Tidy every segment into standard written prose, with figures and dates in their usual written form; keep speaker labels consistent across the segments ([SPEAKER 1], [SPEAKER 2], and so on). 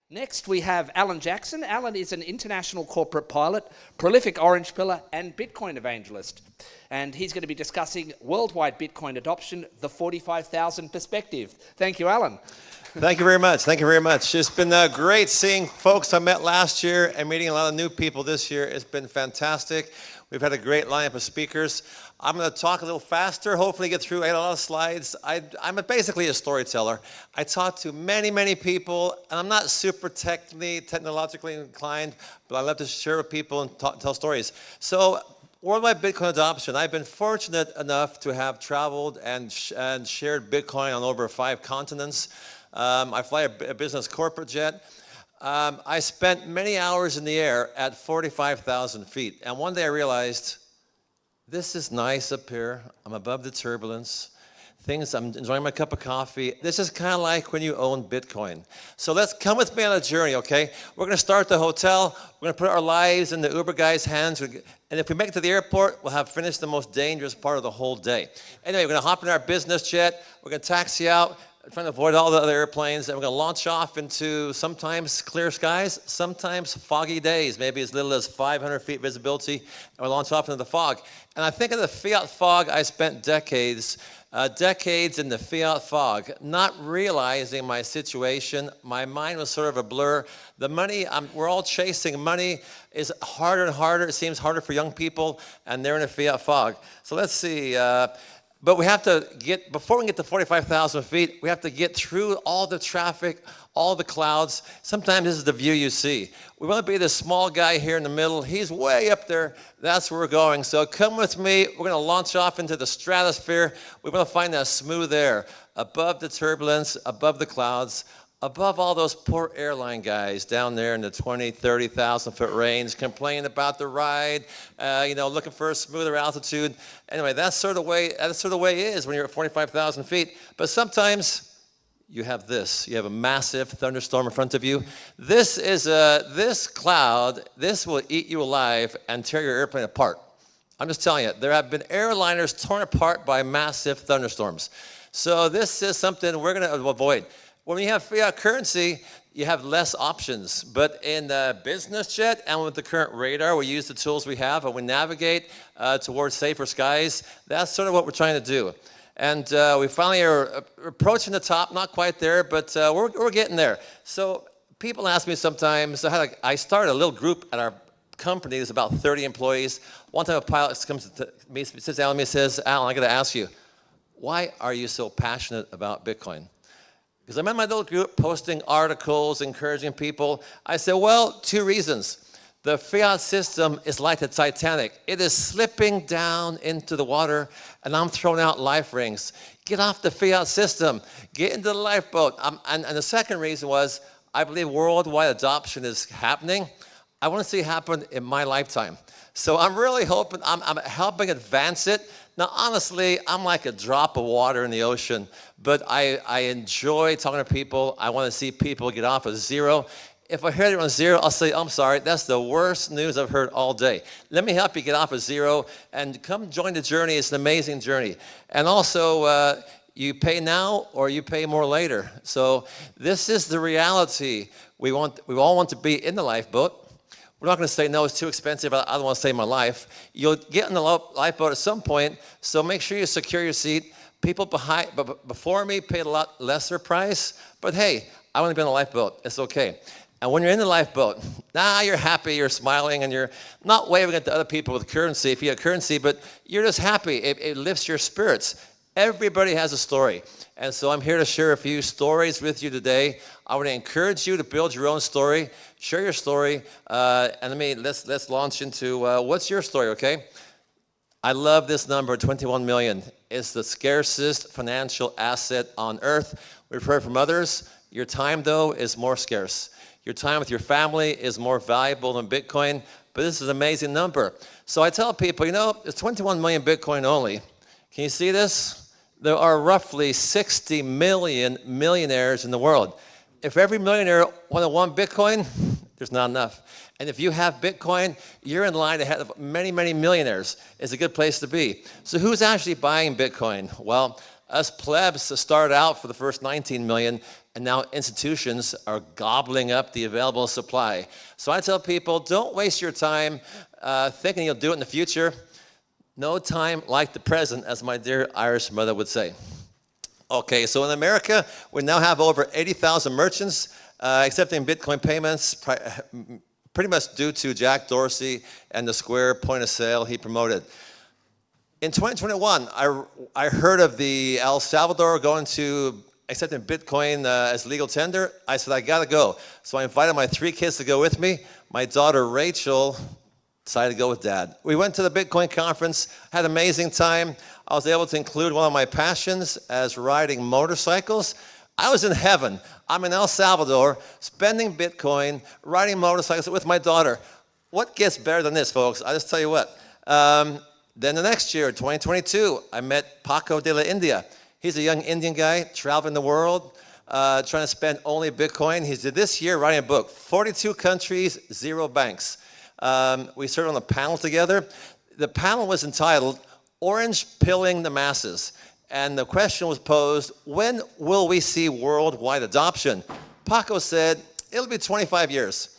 [SPEAKER 1] Next, we have Alan Jackson. Alan is an international corporate pilot, prolific orange pillar, and Bitcoin evangelist. And he's going to be discussing worldwide Bitcoin adoption, the 45,000 perspective. Thank you, Alan.
[SPEAKER 2] Thank you very much. Thank you very much. It's been great seeing folks I met last year and meeting a lot of new people this year. It's been fantastic. We've had a great lineup of speakers. I'm going to talk a little faster, hopefully get through. I had a lot of slides. I'm basically a storyteller. I talk to many, many people, and I'm not super technologically inclined, but I love to share with people and tell stories. So worldwide Bitcoin adoption, I've been fortunate enough to have traveled and shared Bitcoin on over 5 continents. I fly a business corporate jet. I spent many hours in the air at 45,000 feet. And one day I realized, this is nice up here. I'm above the turbulence. I'm enjoying my cup of coffee. This is kind of like when you own Bitcoin. So let's come with me on a journey, okay? We're going to start at the hotel. We're going to put our lives in the Uber guy's hands. And if we make it to the airport, we'll have finished the most dangerous part of the whole day. Anyway, we're going to hop in our business jet. We're going to taxi out, trying to avoid all the other airplanes, and we're going to launch off into sometimes clear skies, sometimes foggy days, maybe as little as 500 feet visibility, and we'll launch off into the fog. And I think of the fiat fog, I spent decades in the fiat fog, not realizing my situation. My mind was sort of a blur. The money, we're all chasing money, is harder and harder. It seems harder for young people, and they're in a fiat fog. So let's see. But we have to before we get to 45,000 feet, we have to get through all the traffic, all the clouds. Sometimes this is the view you see. We want to be this small guy here in the middle. He's way up there. That's where we're going. So come with me. We're going to launch off into the stratosphere. We want to find that smooth air above the turbulence, above the clouds, above all those poor airline guys down there in the 20, 30,000 foot range, complaining about the ride, looking for a smoother altitude. Anyway, that's sort of the way it is when you're at 45,000 feet. But sometimes you have this. You have a massive thunderstorm in front of you. This cloud, this will eat you alive and tear your airplane apart. I'm just telling you, there have been airliners torn apart by massive thunderstorms. So this is something we're going to avoid. When you have fiat currency, you have less options. But in the business jet and with the current radar, we use the tools we have and we navigate towards safer skies. That's sort of what we're trying to do. And we finally are approaching the top, not quite there, but we're getting there. So people ask me sometimes, I started a little group at our company. There's about 30 employees. One time a pilot comes to me, sits down with me and says, Alan, I got to ask you, why are you so passionate about Bitcoin? Because I'm in my little group posting articles, encouraging people. I said, well, 2 reasons. The fiat system is like the Titanic. It is slipping down into the water, and I'm throwing out life rings. Get off the fiat system. Get into the lifeboat. And the second reason was, I believe worldwide adoption is happening. I want to see it happen in my lifetime. So I'm really hoping, I'm helping advance it. Now, honestly, I'm like a drop of water in the ocean, but I enjoy talking to people. I want to see people get off of zero. If I hear they're on zero, I'll say, I'm sorry, that's the worst news I've heard all day. Let me help you get off of zero and come join the journey. It's an amazing journey. And also, you pay now or you pay more later. So this is the reality. We all want to be in the lifeboat. We're not going to say, no, it's too expensive, I don't want to save my life. You'll get in the lifeboat at some point, so make sure you secure your seat. People before me paid a lot lesser price, but hey, I want to be in the lifeboat. It's okay. And when you're in the lifeboat, now you're happy, you're smiling, and you're not waving at the other people with currency, if you have currency, but you're just happy. It lifts your spirits. Everybody has a story. And so I'm here to share a few stories with you today. I want to encourage you to build your own story, share your story, and let's launch into what's your story, okay? I love this number, 21 million. It's the scarcest financial asset on earth. We've heard from others. Your time, though, is more scarce. Your time with your family is more valuable than Bitcoin, but this is an amazing number. So I tell people, it's 21 million Bitcoin only. Can you see this? There are roughly 60 million millionaires in the world. If every millionaire wanted 1 Bitcoin, there's not enough. And if you have Bitcoin, you're in line ahead of many, many millionaires. It's a good place to be. So who's actually buying Bitcoin? Well, us plebs started out for the first 19 million, and now institutions are gobbling up the available supply. So I tell people, don't waste your time thinking you'll do it in the future. No time like the present, as my dear Irish mother would say. Okay, so in America, we now have over 80,000 merchants accepting Bitcoin payments, pretty much due to Jack Dorsey and the Square point of sale he promoted. In 2021, I heard of the El Salvador going to accepting Bitcoin as legal tender. I said, I gotta go. So I invited my 3 kids to go with me. My daughter, Rachel, decided to go with Dad. We went to the Bitcoin conference, had an amazing time. I was able to include one of my passions as riding motorcycles. I was in heaven. I'm in El Salvador, spending Bitcoin, riding motorcycles with my daughter. What gets better than this, folks? I just tell you what. Then the next year, 2022, I met Paco de la India. He's a young Indian guy traveling the world, trying to spend only Bitcoin. He did this year writing a book, 42 countries, 0 banks. We served on a panel together. The panel was entitled, Orange Pilling the Masses. And the question was posed, when will we see worldwide adoption? Paco said, it'll be 25 years.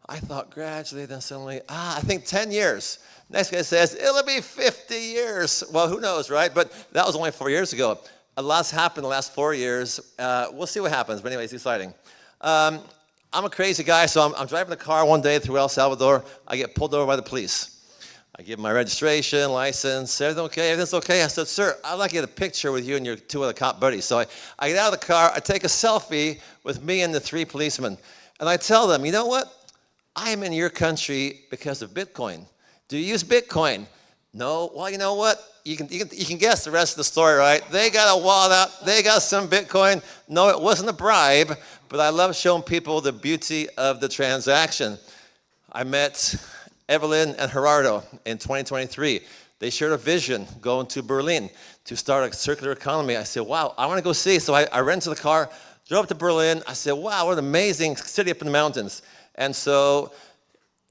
[SPEAKER 2] I thought gradually, then suddenly, I think 10 years. Next guy says, it'll be 50 years. Well, who knows, right? But that was only 4 years ago. A lot's happened in the last 4 years. We'll see what happens, but anyway, it's exciting. I'm a crazy guy, so I'm driving the car one day through El Salvador. I get pulled over by the police. I give my registration, license, everything okay? Everything's okay? I said, sir, I'd like to get a picture with you and your 2 other cop buddies. So I get out of the car, I take a selfie with me and the 3 policemen. And I tell them, you know what? I am in your country because of Bitcoin. Do you use Bitcoin? No. Well, you know what? You can guess the rest of the story, right? They got a wallet out. They got some Bitcoin. No, it wasn't a bribe, but I love showing people the beauty of the transaction. I met Evelyn and Gerardo in 2023. They shared a vision going to Berlin to start a circular economy. I said, wow, I want to go see. So I rented the car, drove up to Berlin. I said, wow, what an amazing city up in the mountains. And so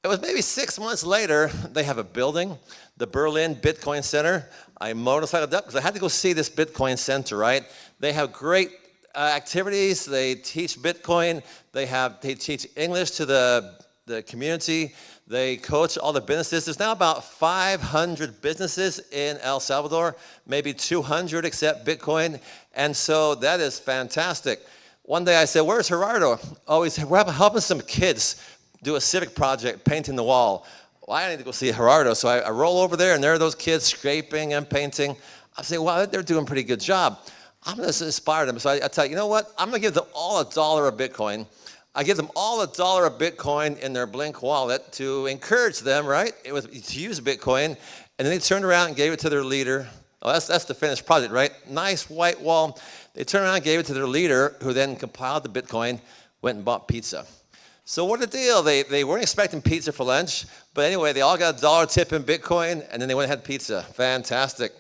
[SPEAKER 2] it was maybe 6 months later, they have a building, the Berlin Bitcoin Center. I motorcycled up because I had to go see this Bitcoin Center, right? They have great activities. They teach Bitcoin. They teach English to the community. They coach all the businesses. There's now about 500 businesses in El Salvador, maybe 200 accept Bitcoin. And so that is fantastic. One day I said, where's Gerardo? Oh, he said, we're helping some kids do a civic project, painting the wall. Well, I need to go see Gerardo. So I roll over there, and there are those kids scraping and painting. I say, wow, they're doing a pretty good job. I'm going to inspire them. So I tell you, you know what? I'm going to give them all $1 of Bitcoin. I give them all $1 of Bitcoin in their Blink wallet to encourage them, right? To use Bitcoin. And then they turned around and gave it to their leader. Oh, that's the finished project, right? Nice white wall. They turned around and gave it to their leader, who then compiled the Bitcoin, went and bought pizza. So what a deal. They weren't expecting pizza for lunch, but anyway, they all got $1 tip in Bitcoin, and then they went and had pizza. Fantastic.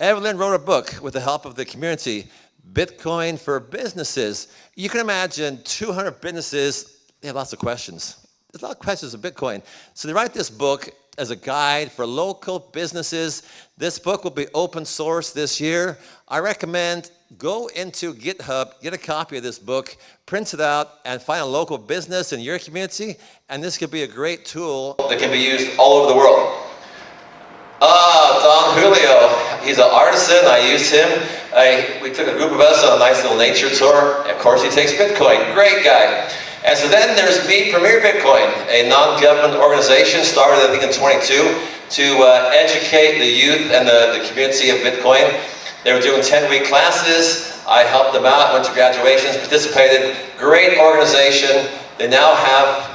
[SPEAKER 2] Evelyn wrote a book with the help of the community, Bitcoin for Businesses. You can imagine 200 businesses, they have lots of questions. There's a lot of questions of Bitcoin. So they write this book as a guide for local businesses. This book will be open source this year. I recommend go into GitHub, get a copy of this book, print it out, and find a local business in your community, and this could be a great tool that can be used all over the world. Don Julio, he's an artisan. I used him. We took a group of us on a nice little nature tour. Of course, he takes Bitcoin. Great guy. And so then there's Meet Premier Bitcoin, a non-government organization started, I think, in 22 to educate the youth and the community of Bitcoin. They were doing 10-week classes. I helped them out, went to graduations, participated. Great organization. They now have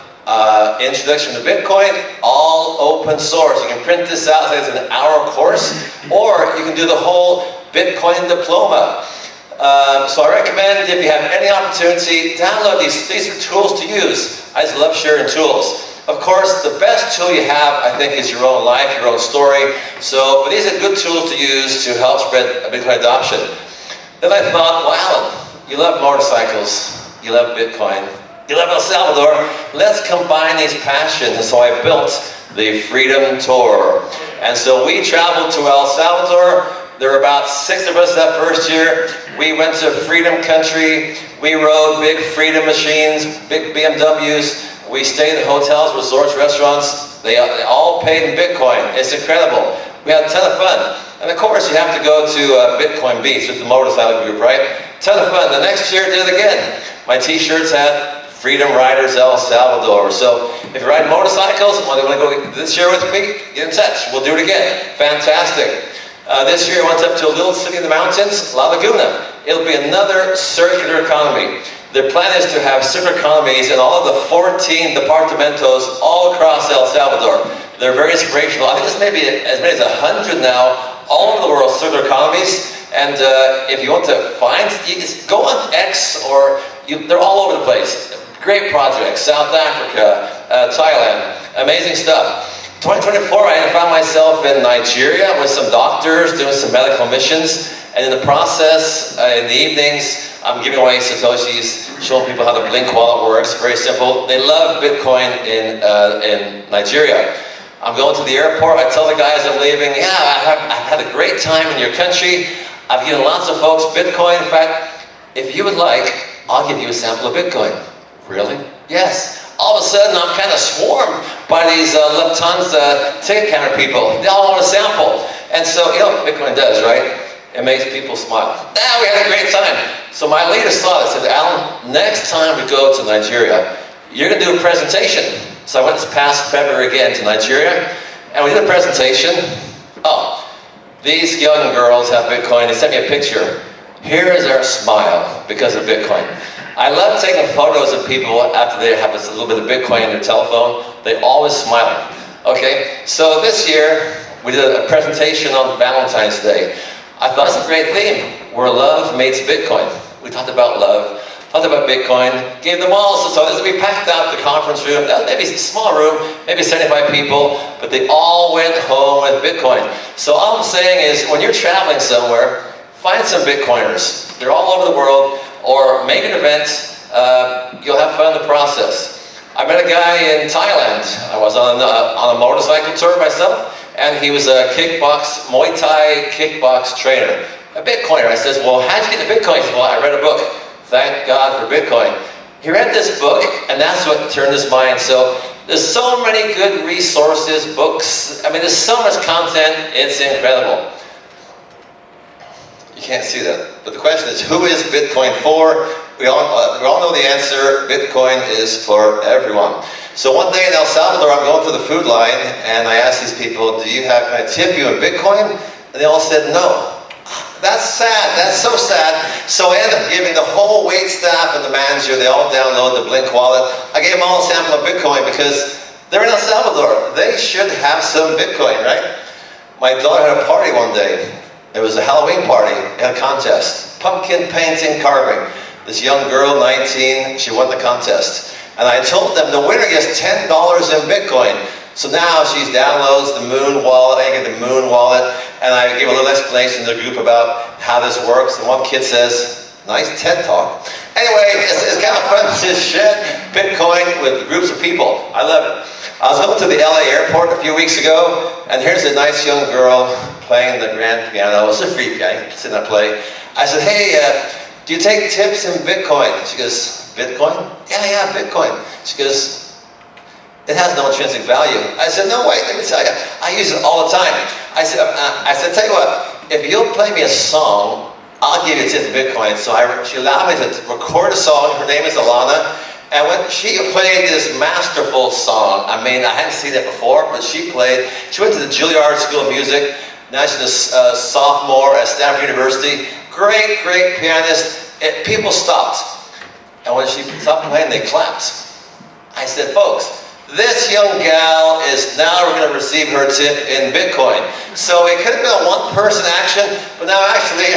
[SPEAKER 2] introduction to Bitcoin, all open source. You can print this out, say it's an hour course, or you can do the whole Bitcoin diploma. So I recommend, if you have any opportunity, download these. These are tools to use. I just love sharing tools. Of course, the best tool you have, I think, is your own life, your own story. But these are good tools to use to help spread Bitcoin adoption. Then I thought, well, Alan, you love motorcycles, you love Bitcoin, you love El Salvador. Let's combine these passions. And so I built the Freedom Tour. And so we traveled to El Salvador, There were about 6 of us that first year. We went to Freedom Country. We rode big Freedom machines, big BMWs. We stayed in hotels, resorts, restaurants. They all paid in Bitcoin. It's incredible. We had a ton of fun. And of course, you have to go to Bitcoin Beach with the motorcycle group, right? Ton of fun. The next year, did it again. My t-shirts had Freedom Riders El Salvador. So if you ride motorcycles, want to go this year with me, get in touch. We'll do it again. Fantastic. This year I went up to a little city in the mountains, La Laguna. It'll be another circular economy. The plan is to have circular economies in all of the 14 departamentos all across El Salvador. They're very inspirational. I think there's maybe as many as 100 now, all over the world, circular economies. And if you want to find, you just go on X or they're all over the place. Great projects, South Africa, Thailand, amazing stuff. 2024, I found myself in Nigeria with some doctors doing some medical missions, and in the process, in the evenings, I'm giving away Satoshis, showing people how the Blink wallet works. Very simple. They love Bitcoin in Nigeria. I'm going to the airport. I tell the guys I'm leaving, yeah, I've had a great time in your country. I've given lots of folks Bitcoin. In fact, if you would like, I'll give you a sample of Bitcoin. Really? Yes. All of a sudden, I'm kind of swarmed by these Lufthansa ticket counter people. They all want a sample. And so, you know what Bitcoin does, right? It makes people smile. We had a great time. So my leader saw this and said, Alan, next time we go to Nigeria, you're going to do a presentation. So I went this past February again to Nigeria, and we did a presentation. Oh, these young girls have Bitcoin. They sent me a picture. Here is their smile because of Bitcoin. I love taking photos of people after they have a little bit of Bitcoin in their telephone. They always smile. Okay, so this year we did a presentation on Valentine's Day. I thought it's a great theme, where love meets Bitcoin. We talked about love, talked about Bitcoin, gave them all, so this we packed out the conference room, maybe a small room, maybe 75 people, but they all went home with Bitcoin. So all I'm saying is, when you're traveling somewhere, find some Bitcoiners. They're all over the world, or make an event. You'll have fun in the process. I met a guy in Thailand. I was on a motorcycle tour myself, and he was a Muay Thai kickbox trainer, a Bitcoiner. I says, well, how'd you get the Bitcoin? He said, well, I read a book. Thank God for Bitcoin. He read this book, and that's what turned his mind. So there's so many good resources, books. I mean, there's so much content. It's incredible. You can't see that. But the question is, who is Bitcoin for? We all know the answer. Bitcoin is for everyone. So one day in El Salvador, I'm going through the food line, and I asked these people, can I tip you in Bitcoin? And they all said no. That's sad. That's so sad. So I ended up giving the whole wait staff and the manager, they all download the Blink wallet. I gave them all a sample of Bitcoin because they're in El Salvador. They should have some Bitcoin, right? My daughter had a party one day. It was a Halloween party. It had a contest. Pumpkin painting, carving. This young girl, 19, she won the contest. And I told them the winner gets $10 in Bitcoin. So now she downloads the Moon wallet, I get the Moon wallet, and I give a little explanation to the group about how this works. And one kid says, nice TED talk. Anyway, it's kind of fun to share Bitcoin with groups of people. I love it. I was going to the LA airport a few weeks ago, and here's a nice young girl playing the grand piano. It's a free piano, sit and play. I said, hey, do you take tips in Bitcoin? She goes, Bitcoin? Yeah, Bitcoin. She goes, it has no intrinsic value. I said, no, wait, let me tell you. I use it all the time. I said, tell you what, if you'll play me a song, I'll give you a tip in Bitcoin. So she allowed me to record a song. Her name is Alana. And when she played this masterful song, I mean, I hadn't seen it before, but she went to the Juilliard School of Music. Now she's a sophomore at Stanford University. Great pianist. People stopped. And when she stopped playing, they clapped. I said, folks, this young gal is now going to receive her tip in Bitcoin. So it could have been a one-person action, but now actually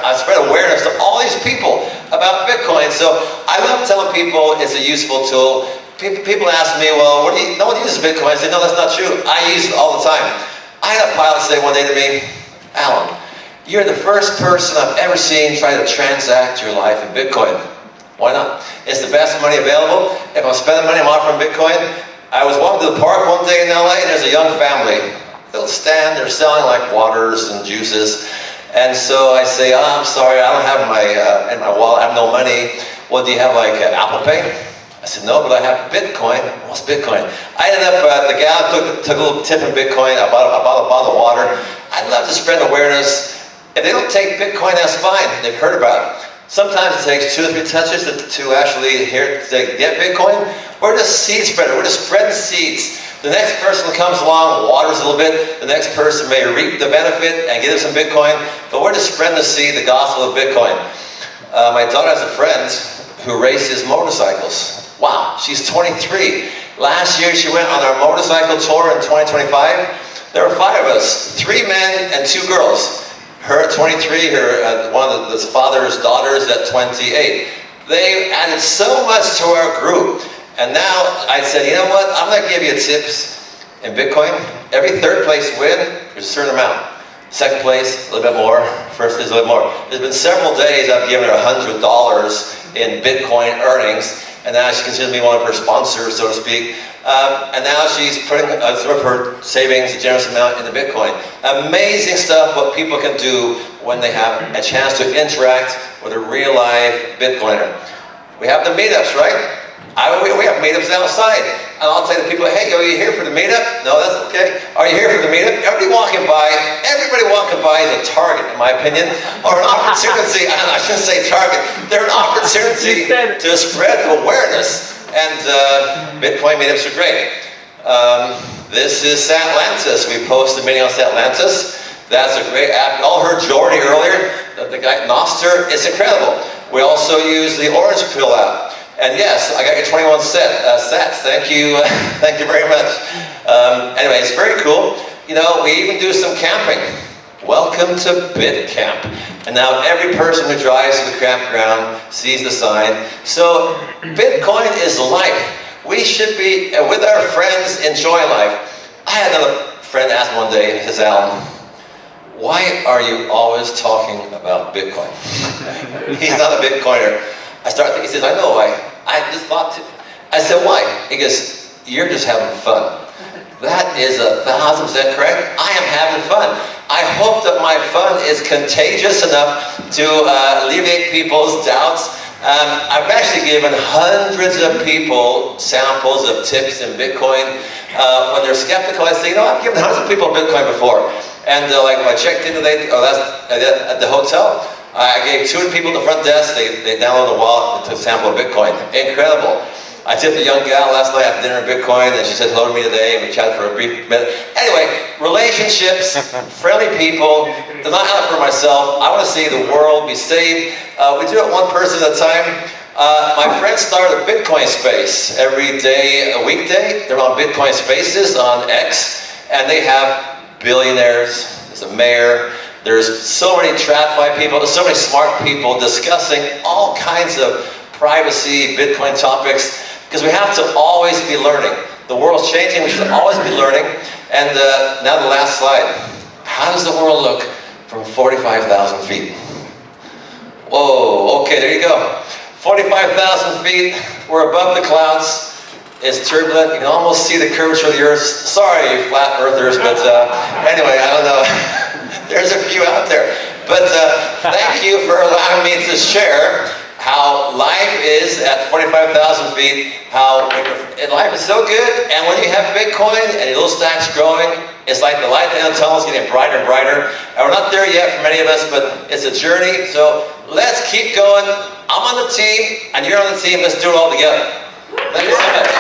[SPEAKER 2] I spread awareness to all these people about Bitcoin. So I love telling people it's a useful tool. People ask me, well, no one uses Bitcoin. I say, no, that's not true. I use it all the time. I had a pilot say one day to me, Alan, you're the first person I've ever seen try to transact your life in Bitcoin. Why not? It's the best money available. If I'm spending money, I'm offering Bitcoin. I was walking to the park one day in LA, and there's a young family. They'll stand, they're selling like waters and juices. And so I say, oh, I'm sorry, I don't have in my wallet, I have no money. Well, do you have like Apple Pay? I said, no, but I have Bitcoin. What's Bitcoin? I ended up, the gal took a little tip in Bitcoin. I bought a bottle of water. I'd love to spread awareness. If they don't take Bitcoin, that's fine. They've heard about it. Sometimes it takes 2 or 3 touches to actually get Bitcoin. We're just seed spreader. We're just spreading seeds. The next person that comes along waters a little bit. The next person may reap the benefit and give them some Bitcoin. But we're just spreading the seed, the gospel of Bitcoin. My daughter has a friend who races motorcycles. Wow, she's 23. Last year she went on our motorcycle tour in 2025. There were 5 of us, 3 men and 2 girls. Her at 23, one of the father's daughters at 28. They added so much to our group. And now I said, you know what, I'm going to give you tips in Bitcoin. Every 3rd place win, there's a certain amount. 2nd place, a little bit more. 1st is a little more. There's been several days I've given her $100 in Bitcoin earnings. And now she considers me one of her sponsors, so to speak. And now she's putting some of her savings, a generous amount, into Bitcoin. Amazing stuff, what people can do when they have a chance to interact with a real-life Bitcoiner. We have the meetups, right? We have meetups outside. And I'll say to people, hey, are you here for the meetup? No, that's okay. Are you here for the meetup? Everybody walking by is a target, in my opinion, or an opportunity. I shouldn't say target. They're an opportunity to spread awareness. And Bitcoin meetups are great. This is Satlantis. We posted a meeting on Satlantis. That's a great app. You all heard Jordy earlier, the guy Noster. It's incredible. We also use the Orange Pill app. And yes, I got your 21 sats. Thank you. Thank you very much. Anyway, it's very cool. You know, we even do some camping. Welcome to BitCamp. And now every person who drives to the campground sees the sign. So Bitcoin is life. We should be, with our friends, enjoying life. I had another friend ask one day, he says, Alan, why are you always talking about Bitcoin? He's not a Bitcoiner. I start thinking, he says, I know, I just thought to. I said, why? He goes, you're just having fun. That is 1,000% correct. I am having fun. I hope that my fun is contagious enough to alleviate people's doubts. I've actually given hundreds of people samples of tips in Bitcoin. When they're skeptical, I say, you know, I've given hundreds of people Bitcoin before. And like when I checked in today, at the hotel, I gave 2 people at the front desk. They downloaded the wallet and took a sample of Bitcoin. Incredible. I tipped a young gal last night after dinner in Bitcoin, and she said hello to me today, and we chatted for a brief minute. Anyway, relationships, friendly people. I'm not out for myself. I want to see the world be saved. We do it one person at a time. My friends started a Bitcoin space every day, a weekday. They're on Bitcoin Spaces on X, and they have billionaires. There's a mayor. There's so many TradFi people. There's so many smart people discussing all kinds of privacy, Bitcoin topics, because we have to always be learning. The world's changing. We should always be learning. And now the last slide. How does the world look from 45,000 feet? Whoa, okay, there you go. 45,000 feet, we're above the clouds. It's turbulent. You can almost see the curvature of the earth. Sorry, you flat earthers, but anyway, I don't know. There's a few out there. But thank you for allowing me to share how life is at 45,000 feet, how life is so good, and when you have Bitcoin and your little stack's growing, it's like the light at the end of the tunnel is getting brighter and brighter. And we're not there yet for many of us, but it's a journey, so let's keep going. I'm on the team, and you're on the team. Let's do it all together. Thank you so much.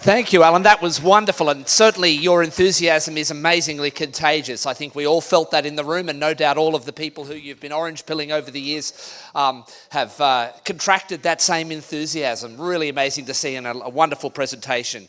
[SPEAKER 1] Thank you, Alan. That was wonderful, and certainly your enthusiasm is amazingly contagious. I think we all felt that in the room, and no doubt all of the people who you've been orange pilling over the years have contracted that same enthusiasm. Really amazing to see, and a wonderful presentation.